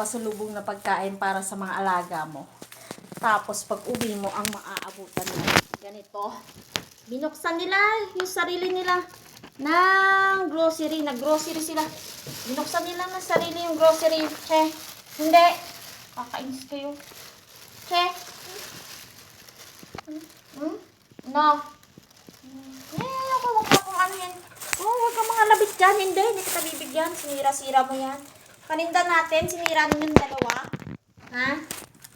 pasalubong na pagkain para sa mga alaga mo. Tapos pag uwi mo, ang maaabutan mo ganito. Binuksan nila yung sarili nila ng grocery. Nag-grocery sila. Binuksan nila ng sarili yung grocery. Che, hindi. Kakainis kayo. Che. No. Ako, huwag akong ano yan. Oh, huwag kang mga labit dyan. Hindi kita bibigyan. Sinira-sira mo yan. Paninda natin, sinira ninyo yung dalawa. Ha?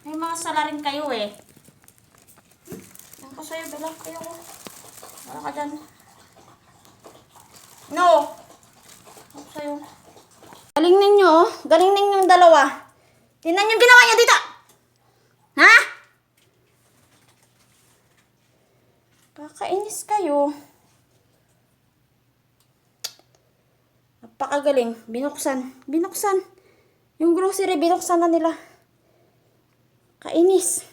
May mga sala rin kayo eh. Yan ko sa'yo, Bella. Ayoko. Wala ka dyan. No! Ako sa'yo. Galing ninyo, oh. Galing ninyo yung dalawa. Tingnan yung ginawa niyo dito. Ha? Kakainis kayo. Napakagaling. Binuksan. Binuksan. Yung grocery, binuksan na nila. Kainis.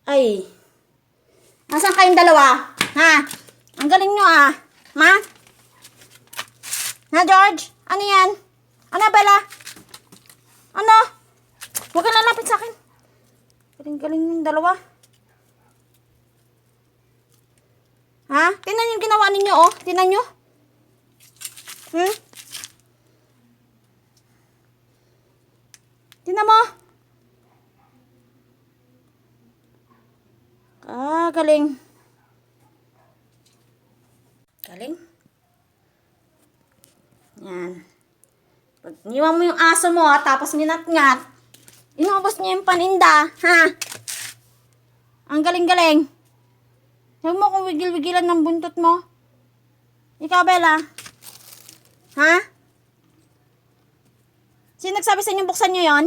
Ay. Nasaan kayong dalawa? Ha? Ang galing nyo ah. Ma? Na George? Ano yan? Ano Bella? Ano? Huwag kang lalapit sa akin. Galing-galing yung dalawa. Ha? Tingnan yung ginawa ninyo oh. Tingnan nyo. Tingnan mo. Ah, galing. Galing. Yan. Pag niwan mo yung aso mo, tapos minat-ngat, inubos niya yung paninda, ha? Ang galing-galing. Huwag mo kung wigil-wigilan ng buntot mo. Ikaw, Bella. Ha? Sino nagsabi sa inyo buksan nyo yon?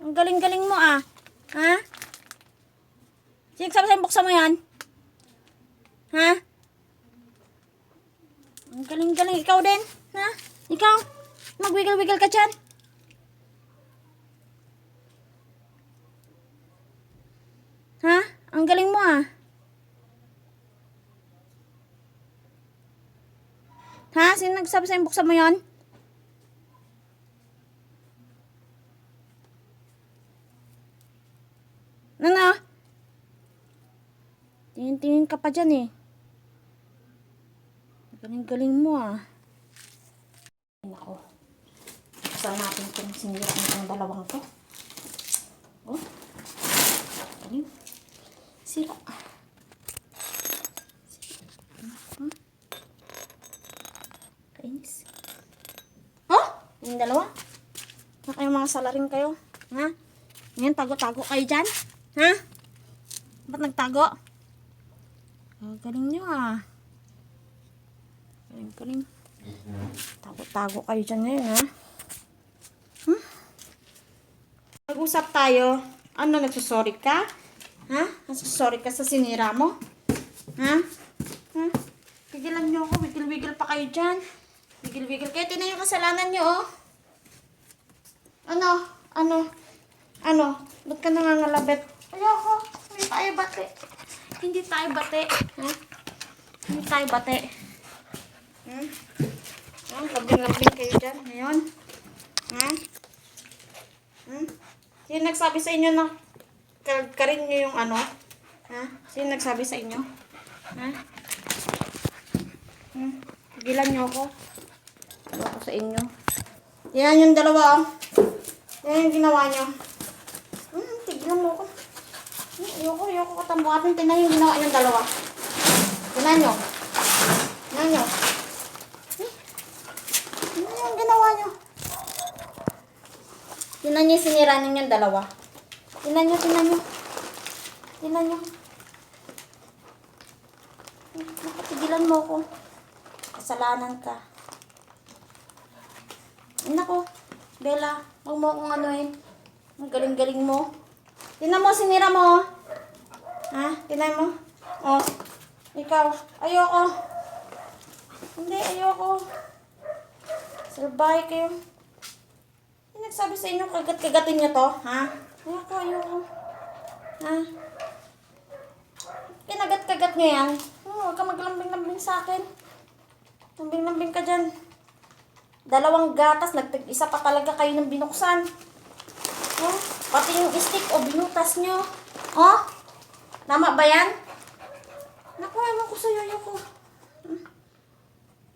Ang galing-galing mo, ah. Ha? Sino nagsabi sa inyo buksan mo yan? Ha? Ang galing-galing. Ikaw din. Ha? Ikaw? Magwigil-wigil ka dyan. Ha? Ang galing mo ah. Ha? Sino nagsabi sa'yo buksan mo yon? Ano? Tingin-tingin ka pa dyan eh. Galing-galing mo ah. Nako. Saan natin itong sinira ng dalawang to? Oh. Galing. Sira. Kainis. Oh! Yung dalawa. Na kayong mga salarin kayo. Ha? Ngayon, tago-tago kayo dyan. Ha? Ba't nagtago? Oh, galing nyo ah. Galing. Tago-tago kayo dyan ngayon, ha? Mag-usap tayo. Ano, nagsusorry ka? Ha? Nagsusorry ka sa sinira mo? Ha? Ha? Pigilan nyo ako. Wigil-wigil pa kayo dyan. Wigil-wigil kayo. Tingnan yung kasalanan nyo, oh. Ano? Ba't ka nangangalabit? Ayoko. Hindi tayo bate. Hindi tayo bate. Ha? Hindi tayo bate. Lambing-lambing kayo dyan ngayon. Ha? Sino nagsabi sa inyo na karin nyo yung ano? Ha? Sino nagsabi sa inyo? Ha? Tigilan nyo ako. Ano ako sa inyo? Yan yung dalawa, oh. Yan yung ginawa nyo. Tigilan mo ako. Ayoko katambuhatin. Tingnan yung ginawa yung dalawa. Tingnan nyo. Tingnan nyo. Ano yung ginawa nyo? Tingnan nyo yung sinira ninyong dalawa. Tingnan nyo. Nakatigilan mo ko. Kasalanan ka. Nako, Bella, huwag mo akong anuhin. Ang galing-galing mo. Tingnan mo, sinira mo. Ha? Tingnan mo. Oh, ikaw. Ayoko. Hindi, ayoko. Salbahe kayo. Hindi nagsabi sa inyo, kagat-kagatin niyo to, ha? Ayoko. Ha? Kinagat-kagat niyo yan. Huwag ka maglambing-lambing sa akin. Lambing-lambing ka dyan. Dalawang gatas, isa pa talaga kayo ng binuksan. Oh, pati yung stick o binutas nyo. Oh, tama ba yan? Naku, ewan ko sa yoyo ko.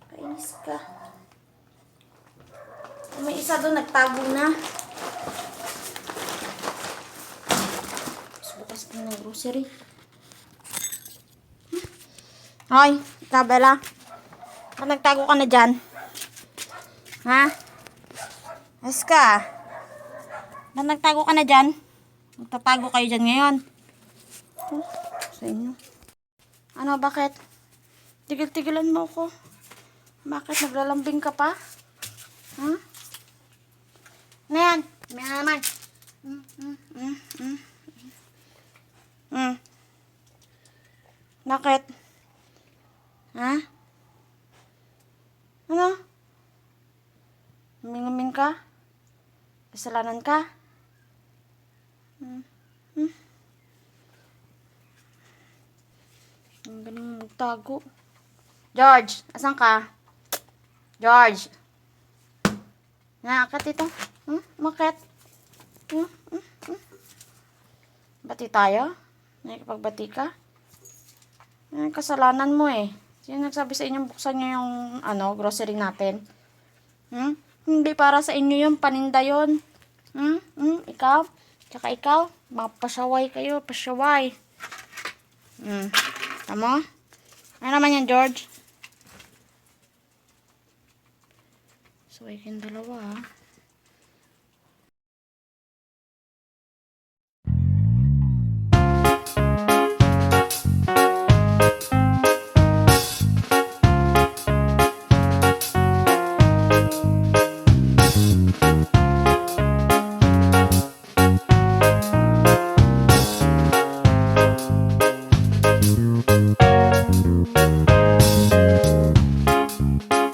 Kainis ka. May isa doon nagtago na. Bukas ko ng grocery. Hoy, ikaw, Bella. Nagtago ka na dyan. Ha? Ayos ka. Nagtago ka na dyan. Magtatago kayo dyan ngayon. Sa inyo. Ano, bakit? Tigil-tigilan mo ko. Bakit naglalambing ka pa? Ha? Ano yan? May naman. Bakit? Ha? Ano? Huming-huming ka? Kasalanan ka? Ang galing mo magtago. George, asan ka? George. Nakakit ito. Bakit? Bati tayo? Nakikapagbati ka? Kasalanan mo eh. Sino nagsabi sa inyo buksan nyo yung grocery natin? Hindi para sa inyo yung paninda yun. Ikaw? Tsaka ikaw? Mga pasyaway kayo, pasyaway. Tama? Ano naman yan, George? So, kayong dalawa, ha?